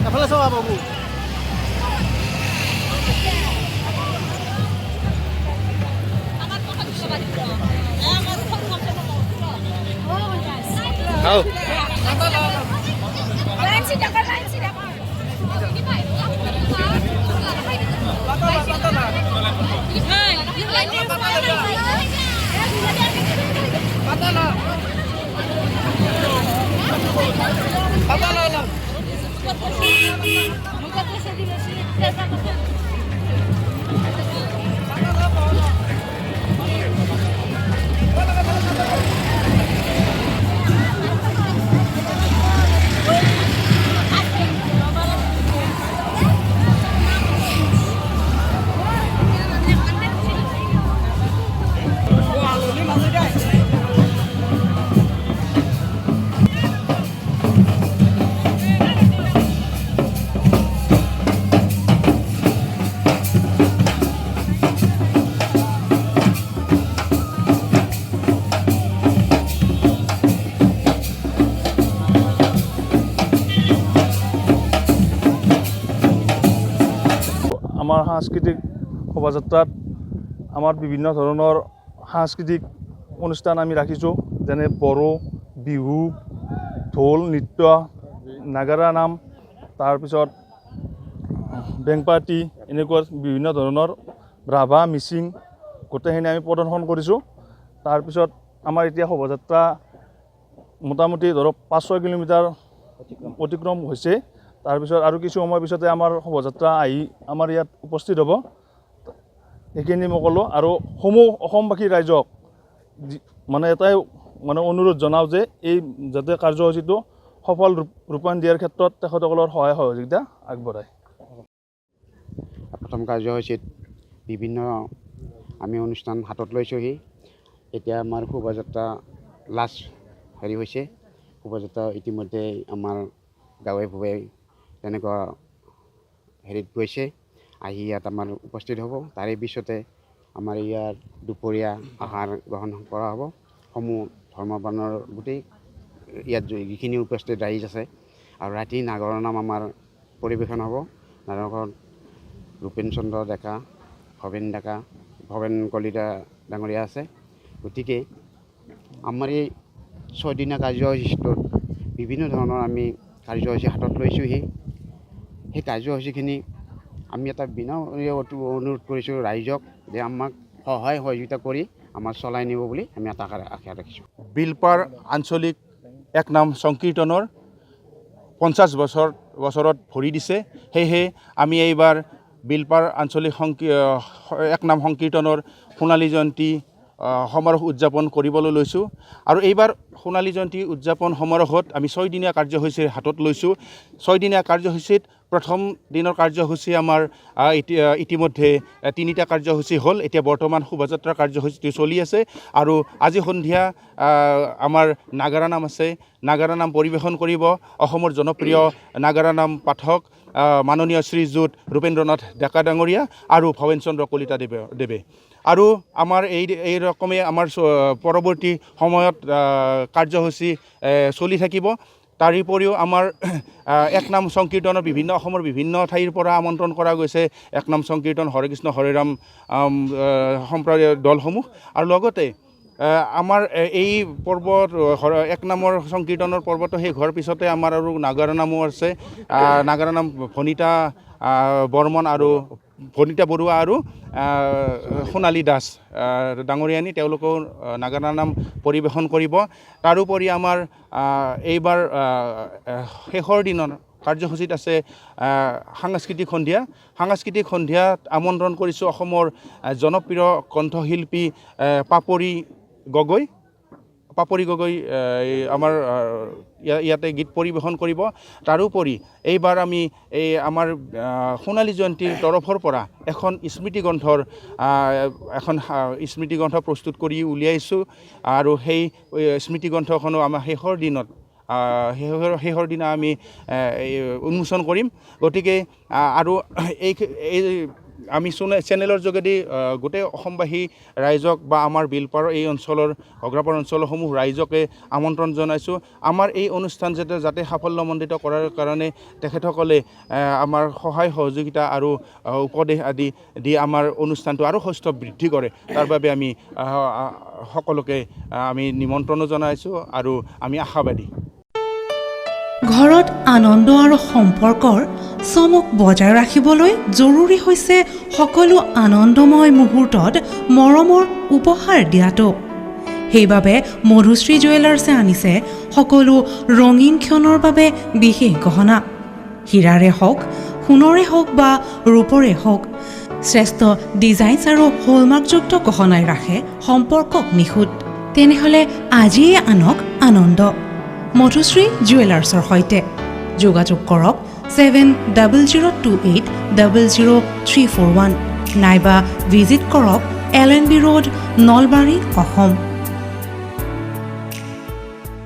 এফালে চাবা বাবু আমাৰ সাংস্কৃতিক শোভাযাত্ৰাত আমাৰ বিভিন্ন ধৰণৰ সাংস্কৃতিক অনুষ্ঠান আমি ৰাখিছোঁ যেনে বড়ো বিহু ঢোল নৃত্য নাগাৰা নাম তাৰপিছত বেংপাৰ্টি এনেকুৱা বিভিন্ন ধৰণৰ ৰাভা মিচিং গোটেইখিনি আমি প্ৰদৰ্শন কৰিছোঁ তাৰপিছত আমাৰ এতিয়া শোভাযাত্ৰা মোটামুটি ধৰক 5-6 কিলোমিটাৰ অতিক্ৰম হৈছে তাৰপিছত আৰু কিছু সময় পিছতে আমাৰ শোভাযাত্ৰা আহি আমাৰ ইয়াত উপস্থিত হ'ব এইখিনি মই ক'লোঁ আৰু সমূহ অসমবাসী ৰাইজক মানে এটাই মানে অনুৰোধ জনাওঁ যে এই যাতে কাৰ্যসূচীটো সফল ৰূপায়ণ দিয়াৰ ক্ষেত্ৰত তেখেতসকলৰ সহায় সহযোগিতা আগবঢ়ায় প্ৰথম কাৰ্যসূচীত বিভিন্ন আমি অনুষ্ঠান হাতত লৈছোঁহি এতিয়া আমাৰ শোভাযাত্ৰা লাষ্ট হৈছে শোভাযাত্ৰা ইতিমধ্যে আমাৰ গাঁৱে ভূঞে তেনেকুৱা গৈছে আহি ইয়াত আমাৰ উপস্থিত হ'ব তাৰে পিছতে আমাৰ ইয়াত দুপৰীয়া আহাৰ গ্ৰহণ কৰা হ'ব সমূহ ধৰ্মবানৰ গোটেই ইয়াত যিখিনি উপস্থিত ৰাইজ আছে আৰু ৰাতি নাগৰৰ নাম আমাৰ পৰিৱেশন হ'ব নাগৰত ৰূপেন চন্দ্ৰ ডেকা ভৱেন কলিতা ডাঙৰীয়া আছে গতিকে আমাৰ এই 6 দিনীয়া কাৰ্যসূচীটোত বিভিন্ন ধৰণৰ আমি কাৰ্যসূচী হাতত লৈছোঁহি সেই কাৰ্যসূচীখিনি আমি এটা বিনম্ৰ অনুৰোধ কৰিছোঁ ৰাইজক যে আমাক সহায় সহযোগিতা কৰি আমাৰ চলাই নিব বুলি আমি এটা আশা ৰাখিছোঁ বিলপাৰ আঞ্চলিক এক নাম সংকীৰ্তনৰ 50 বছৰত ভৰি দিছে সেয়েহে আমি এইবাৰ বিলপাৰ আঞ্চলিক এক নাম সংকীৰ্তনৰ সোণালী জয়ন্তী সমাৰোহ উদযাপন কৰিবলৈ লৈছোঁ আৰু এইবাৰ সোণালী জয়ন্তী উদযাপন সমাৰোহত আমি 6 দিনীয়া কাৰ্যসূচী হাতত লৈছোঁ 6 দিনীয়া কাৰ্যসূচীত প্ৰথম দিনৰ কাৰ্যসূচী আমাৰ ইতিমধ্যে 3টা কাৰ্যসূচী হ'ল এতিয়া বৰ্তমান শোভাযাত্ৰাৰ কাৰ্যসূচীটো চলি আছে আৰু আজি সন্ধিয়া আমাৰ নাগাৰা নাম আছে নাগাৰা নাম পৰিৱেশন কৰিব অসমৰ জনপ্ৰিয় নাগাৰা নাম পাঠক মাননীয় শ্ৰীযুত ৰূপেন্দ্ৰনাথ ডেকা ডাঙৰীয়া আৰু ভৱেন চন্দ্ৰ কলিতা দেৱে আৰু আমাৰ এই ৰকমে আমাৰ পৰৱৰ্তী সময়ত কাৰ্যসূচী চলি থাকিব তাৰ উপৰিও আমাৰ এক নাম সংকীৰ্তনৰ অসমৰ বিভিন্ন ঠাইৰ পৰা আমন্ত্ৰণ কৰা গৈছে এক নাম সংকীৰ্তন হৰে কৃষ্ণ হৰে ৰাম সম্প্ৰদায়ৰ দলসমূহ আৰু লগতে আমাৰ এই পৰ্বত এক নামৰ সংকীৰ্তনৰ পৰ্বটো শেষ হোৱাৰ পিছতে আমাৰ আৰু নাগাৰা নামো আছে নাগাৰা নাম ভনিতা বৰ্মন আৰু ভনিতা বৰুৱা আৰু সোণালী দাস ডাঙৰীয়ানী তেওঁলোকেও নাগাৰা নাম পৰিৱেশন কৰিব তাৰোপৰি আমাৰ এইবাৰ শেষৰ দিনৰ কাৰ্যসূচীত আছে সাংস্কৃতিক সন্ধিয়াত আমন্ত্ৰণ কৰিছোঁ অসমৰ জনপ্ৰিয় কণ্ঠশিল্পী পাপৰি গগৈ আমাৰ ইয়াতে গীত পৰিৱেশন কৰিব তাৰোপৰি এইবাৰ আমি এই আমাৰ সোণালী জয়ন্তীৰ তৰফৰ পৰা এখন স্মৃতিগ্ৰন্থ প্ৰস্তুত কৰি উলিয়াইছোঁ আৰু সেই স্মৃতিগ্ৰন্থখনো আমাৰ শেষৰ দিনত শেষৰ দিনা আমি উন্মোচন কৰিম গতিকে আৰু এই আমি চেনেলৰ যোগেদি গোটেই অসমবাসী ৰাইজক বা আমাৰ বিলপাৰ এই অঞ্চলৰ ঘগ্ৰাপাৰ অঞ্চলসমূহ ৰাইজকে আমন্ত্ৰণ জনাইছোঁ আমাৰ এই অনুষ্ঠান যাতে সাফল্যমণ্ডিত কৰাৰ কাৰণে তেখেতসকলে আমাৰ সহায় সহযোগিতা আৰু উপদেশ আদি দি আমাৰ অনুষ্ঠানটো আৰু সুস্থ বৃদ্ধি কৰে তাৰ বাবে আমি সকলোকে আমি নিমন্ত্ৰণো জনাইছোঁ আৰু আমি আশাবাদী ঘৰত আনন্দ আৰু সম্পৰ্কৰ চমক বজাই ৰাখিবলৈ জৰুৰী হৈছে সকলো আনন্দময় মুহূৰ্তত মৰমৰ উপহাৰ দিয়াটো সেইবাবে মধুশ্ৰী জুৱেলাৰ্ছে আনিছে সকলো ৰঙীন ক্ষণৰ বাবে বিশেষ গহনা হীৰাৰে হওক সোণৰে হওক বা ৰূপৰে হওক শ্ৰেষ্ঠ ডিজাইনছ আৰু হলমাৰ্কযুক্ত গহনাই ৰাখে সম্পৰ্কক নিখুঁত তেনেহ'লে আজিয়ে আনক আনন্দ মধুশ্ৰী জুৱেলাৰ্ছৰ সৈতে যোগাযোগ কৰক 7002800341 নাইবা ভিজিট কৰক LNB ৰোড নলবাৰী অসম